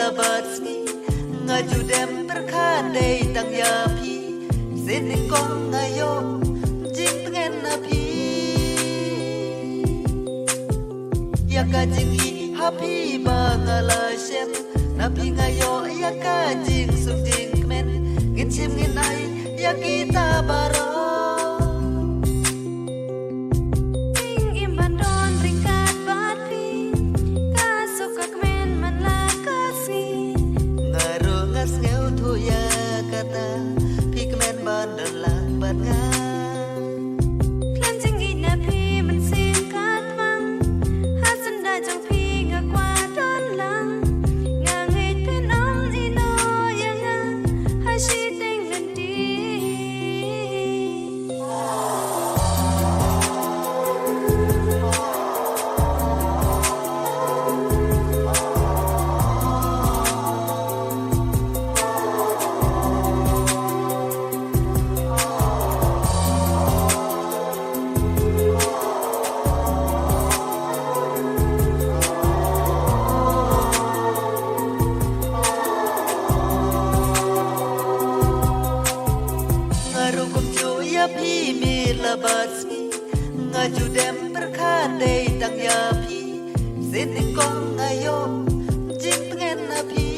labatski ngaju dem perkhande tang ya phi sin kong ngayo jing pengen na phi ya ka jing hi happy ba ngala shem na phi ngayo ya ka jing sum jing men ngin chim ngin ai ya kita baroพี่มีละบาดสกีงาจูเดมประคาเดยตังยาพี่เส้นกองงายมจิงเงินนะพี่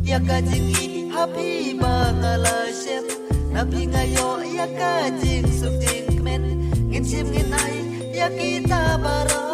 อยากจิงอีฮับพี่บางลาเชมนะพี่งายอยากจิงสุดจิงเมนเงินชิมเงินไออยากกีตาบารอ